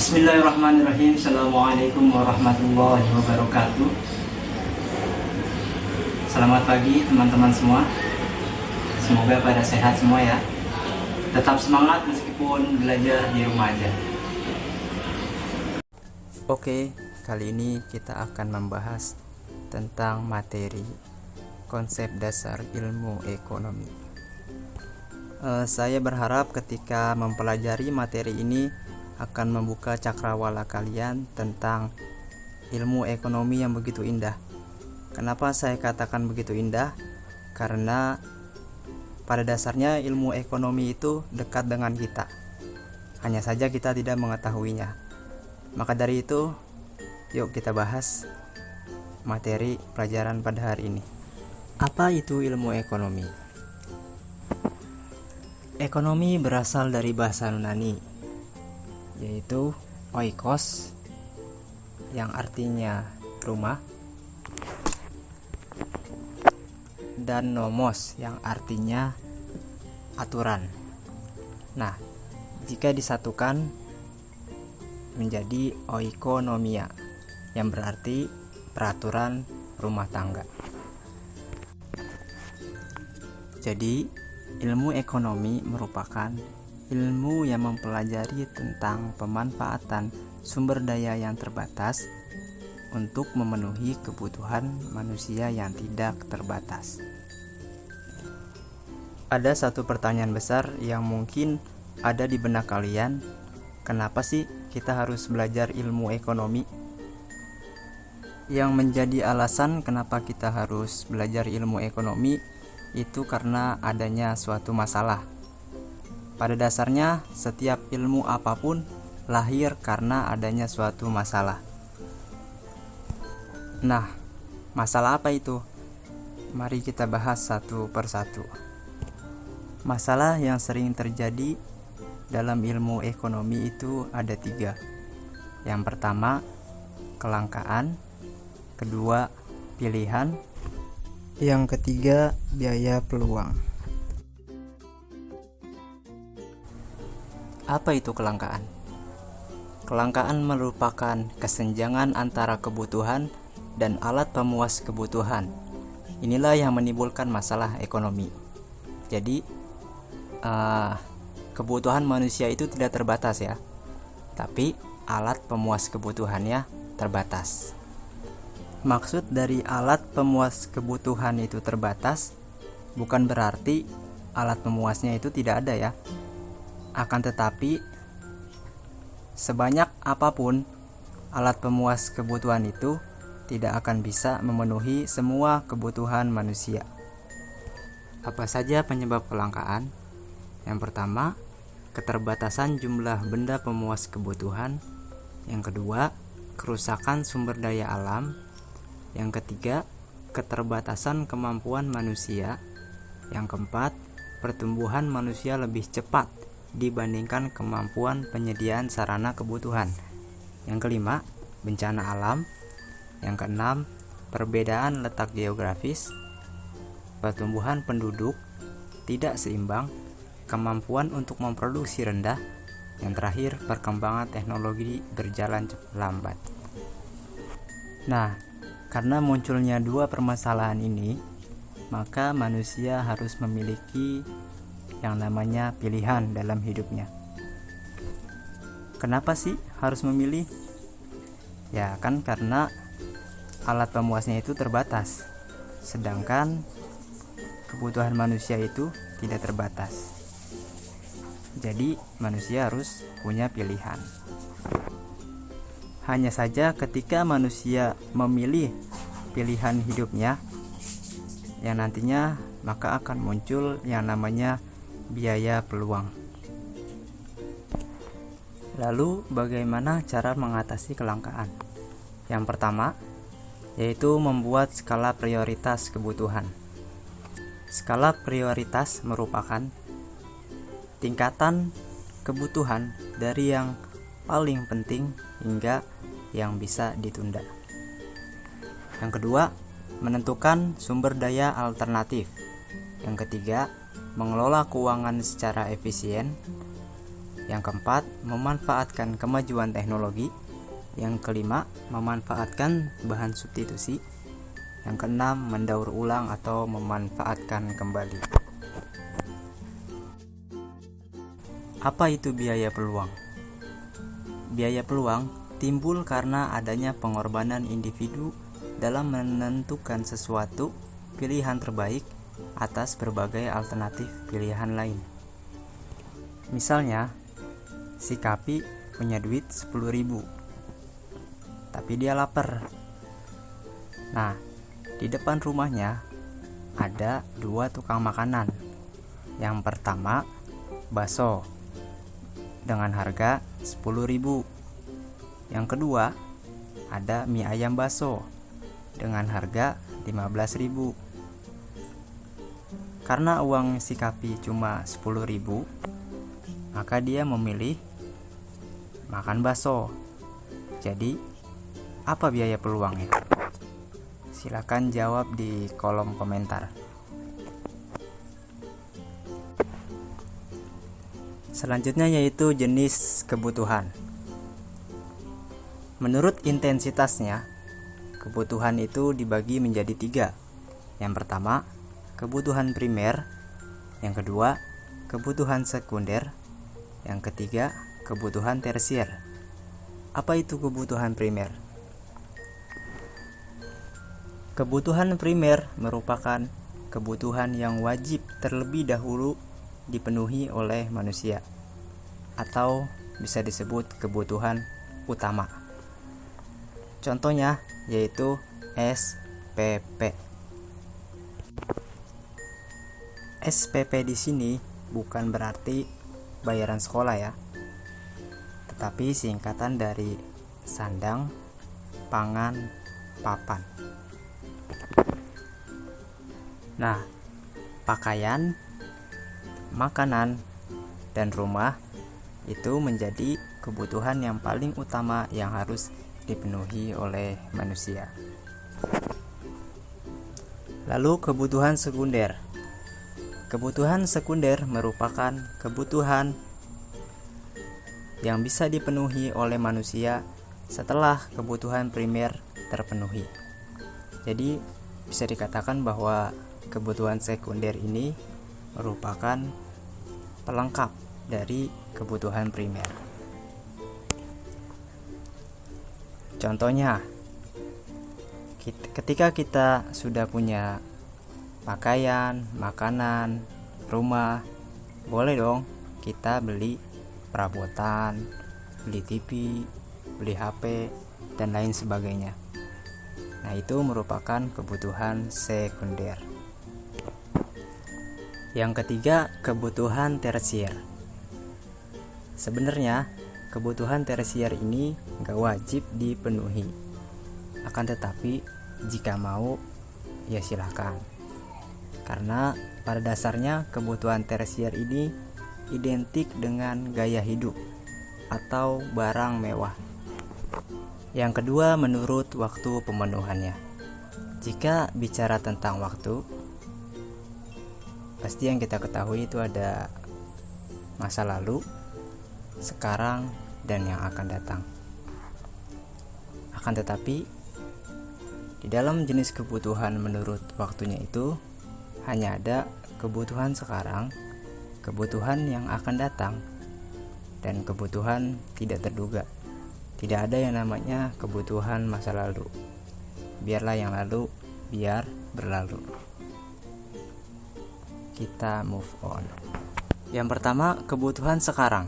Bismillahirrahmanirrahim. Assalamualaikum warahmatullahi wabarakatuh. Selamat pagi teman-teman semua. Semoga pada sehat semua ya. Tetap semangat meskipun belajar di rumah aja. Oke, kali ini kita akan membahas tentang materi konsep dasar ilmu ekonomi. Saya berharap ketika mempelajari materi ini akan membuka cakrawala kalian tentang ilmu ekonomi yang begitu indah. Kenapa saya katakan begitu indah? Karena pada dasarnya ilmu ekonomi itu dekat dengan kita. Hanya saja kita tidak mengetahuinya. Maka dari itu, yuk kita bahas materi pelajaran pada hari ini. Apa itu ilmu ekonomi? Ekonomi berasal dari bahasa Yunani, yaitu oikos, yang artinya rumah, dan nomos, yang artinya aturan. Nah, jika disatukan menjadi oikonomia, yang berarti peraturan rumah tangga. Jadi, ilmu ekonomi merupakan ilmu yang mempelajari tentang pemanfaatan sumber daya yang terbatas untuk memenuhi kebutuhan manusia yang tidak terbatas. Ada satu pertanyaan besar yang mungkin ada di benak kalian, kenapa sih kita harus belajar ilmu ekonomi? Yang menjadi alasan kenapa kita harus belajar ilmu ekonomi itu karena adanya suatu masalah. Pada dasarnya, setiap ilmu apapun lahir karena adanya suatu masalah. Nah, masalah apa itu? Mari kita bahas satu persatu. Masalah yang sering terjadi dalam ilmu ekonomi itu ada 3. Yang pertama, kelangkaan. Kedua, pilihan. Yang ketiga, biaya peluang. Apa itu kelangkaan? Kelangkaan merupakan kesenjangan antara kebutuhan dan alat pemuas kebutuhan. Inilah yang menimbulkan masalah ekonomi. Jadi, kebutuhan manusia itu tidak terbatas ya, tapi alat pemuas kebutuhannya terbatas. Maksud dari alat pemuas kebutuhan itu terbatas bukan berarti alat pemuasnya itu tidak ada ya. Akan tetapi sebanyak apapun alat pemuas kebutuhan itu tidak akan bisa memenuhi semua kebutuhan manusia. Apa saja penyebab kelangkaan? Yang pertama, keterbatasan jumlah benda pemuas kebutuhan. Yang kedua, kerusakan sumber daya alam. Yang ketiga, keterbatasan kemampuan manusia. Yang keempat, pertumbuhan manusia lebih cepat dibandingkan kemampuan penyediaan sarana kebutuhan. Yang kelima, bencana alam. Yang keenam, perbedaan letak geografis. Pertumbuhan penduduk tidak seimbang, kemampuan untuk memproduksi rendah. Yang terakhir, perkembangan teknologi berjalan lambat. Nah, karena munculnya 2 permasalahan ini, maka manusia harus memiliki yang namanya pilihan dalam hidupnya. Kenapa sih harus memilih? Ya kan karena alat pemuasnya itu terbatas, sedangkan kebutuhan manusia itu tidak terbatas. Jadi manusia harus punya pilihan. Hanya saja ketika manusia memilih pilihan hidupnya, yang nantinya maka akan muncul yang namanya biaya peluang. Lalu bagaimana cara mengatasi kelangkaan? Yang pertama, yaitu membuat skala prioritas kebutuhan. Skala prioritas merupakan tingkatan kebutuhan dari yang paling penting hingga yang bisa ditunda. Yang kedua, menentukan sumber daya alternatif. Yang ketiga, mengelola keuangan secara efisien. Yang keempat, memanfaatkan kemajuan teknologi. Yang kelima, memanfaatkan bahan substitusi. Yang keenam, mendaur ulang atau memanfaatkan kembali. Apa itu biaya peluang? Biaya peluang timbul karena adanya pengorbanan individu dalam menentukan sesuatu pilihan terbaik atas berbagai alternatif pilihan lain. Misalnya, si Kapi punya duit 10.000, tapi dia lapar. Nah, di depan rumahnya ada 2 tukang makanan. Yang pertama, bakso dengan harga 10.000. Yang kedua, ada mie ayam bakso dengan harga 15.000. Karena uang si Kapi cuma 10.000, maka dia memilih makan bakso. Jadi, apa biaya peluangnya? Silakan jawab di kolom komentar. Selanjutnya yaitu jenis kebutuhan. Menurut intensitasnya, kebutuhan itu dibagi menjadi 3. Yang pertama, kebutuhan primer. Yang kedua, kebutuhan sekunder. Yang ketiga, kebutuhan tersier. Apa itu kebutuhan primer? Kebutuhan primer merupakan kebutuhan yang wajib terlebih dahulu dipenuhi oleh manusia, atau bisa disebut kebutuhan utama. Contohnya yaitu SPP. SPP di sini bukan berarti bayaran sekolah ya, tetapi singkatan dari sandang, pangan, papan. Nah, pakaian, makanan, dan rumah itu menjadi kebutuhan yang paling utama yang harus dipenuhi oleh manusia. Lalu kebutuhan sekunder. Kebutuhan sekunder merupakan kebutuhan yang bisa dipenuhi oleh manusia setelah kebutuhan primer terpenuhi. Jadi bisa dikatakan bahwa kebutuhan sekunder ini merupakan pelengkap dari kebutuhan primer. Contohnya, ketika kita sudah punya pakaian, makanan, rumah, boleh dong kita beli perabotan, beli TV, beli HP, dan lain sebagainya. Nah, itu merupakan kebutuhan sekunder. Yang ketiga, kebutuhan tersier. Sebenarnya, kebutuhan tersier ini gak wajib dipenuhi. Akan tetapi, jika mau, ya silahkan. Karena pada dasarnya kebutuhan tersier ini identik dengan gaya hidup atau barang mewah. Yang kedua, menurut waktu pemenuhannya. Jika bicara tentang waktu, pasti yang kita ketahui itu ada masa lalu, sekarang, dan yang akan datang. Akan tetapi, di dalam jenis kebutuhan menurut waktunya itu hanya ada kebutuhan sekarang, kebutuhan yang akan datang, dan kebutuhan tidak terduga. Tidak ada yang namanya kebutuhan masa lalu. Biarlah yang lalu, biar berlalu. Kita move on. Yang pertama, kebutuhan sekarang.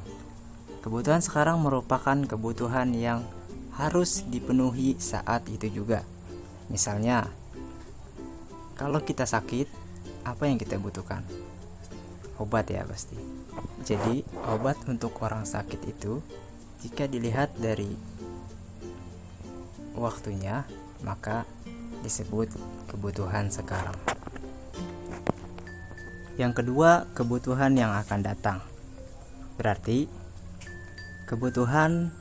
Kebutuhan sekarang merupakan kebutuhan yang harus dipenuhi saat itu juga. Misalnya, kalau kita sakit, apa yang kita butuhkan? Obat ya pasti. Jadi, obat untuk orang sakit itu, jika dilihat dari waktunya, maka disebut kebutuhan sekarang. Yang kedua, kebutuhan yang akan datang. Berarti kebutuhan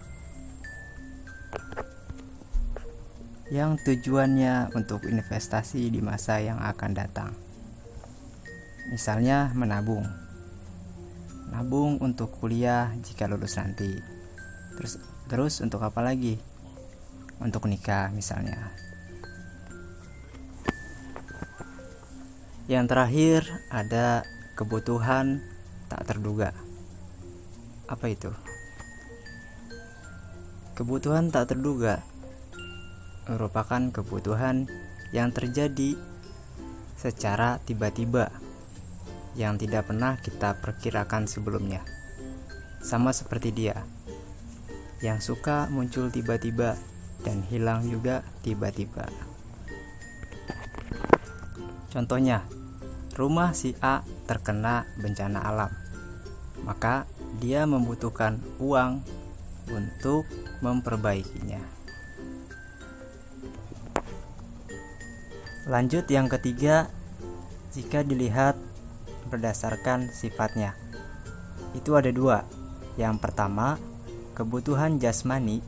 yang tujuannya untuk investasi di masa yang akan datang. Misalnya menabung. nabung untuk kuliah jika lulus nanti. Terus untuk apa lagi? Untuk nikah misalnya. Yang terakhir ada kebutuhan tak terduga. Apa itu? Kebutuhan tak terduga merupakan kebutuhan yang terjadi secara tiba-tiba, yang tidak pernah kita perkirakan sebelumnya. Sama seperti dia, yang suka muncul tiba-tiba dan hilang juga tiba-tiba. Contohnya, rumah si A terkena bencana alam, maka dia membutuhkan uang untuk memperbaikinya. Lanjut yang ketiga, jika dilihat berdasarkan sifatnya, itu ada dua. Yang pertama, kebutuhan jasmani.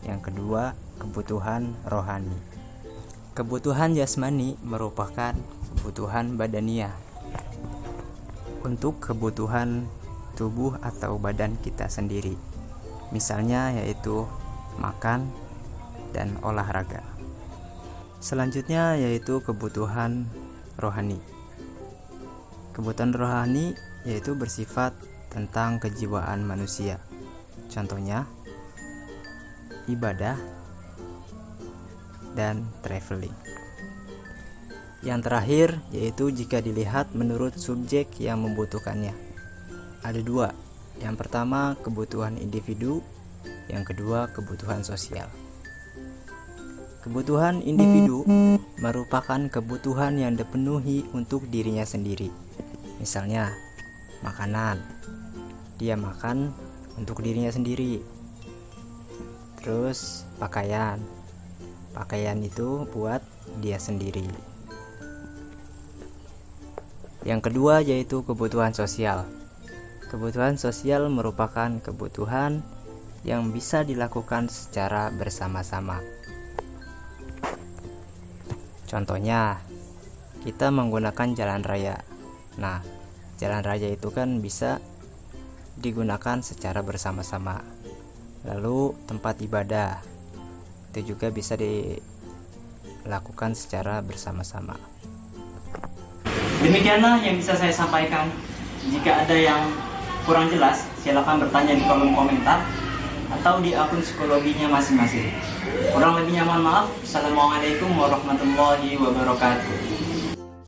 Yang kedua, kebutuhan rohani. Kebutuhan jasmani merupakan kebutuhan badaniah untuk kebutuhan tubuh atau badan kita sendiri. Misalnya yaitu makan dan olahraga. Selanjutnya yaitu kebutuhan rohani. Kebutuhan rohani yaitu bersifat tentang kejiwaan manusia. Contohnya ibadah dan traveling. Yang terakhir yaitu jika dilihat menurut subjek yang membutuhkannya. Ada dua. Yang pertama kebutuhan individu, yang kedua kebutuhan sosial. Kebutuhan individu merupakan kebutuhan yang dipenuhi untuk dirinya sendiri. Misalnya makanan, dia makan untuk dirinya sendiri. Terus pakaian itu buat dia sendiri. Yang kedua yaitu kebutuhan sosial. Kebutuhan sosial merupakan kebutuhan yang bisa dilakukan secara bersama-sama. Contohnya, kita menggunakan jalan raya. Nah, jalan raya itu kan bisa digunakan secara bersama-sama. Lalu tempat ibadah itu juga bisa dilakukan secara bersama-sama. Demikianlah yang bisa saya sampaikan. Jika ada yang kurang jelas, silakan bertanya di kolom komentar atau di akun psikologinya masing-masing. Kurang lebihnya mohon maaf. Assalamualaikum warahmatullahi wabarakatuh.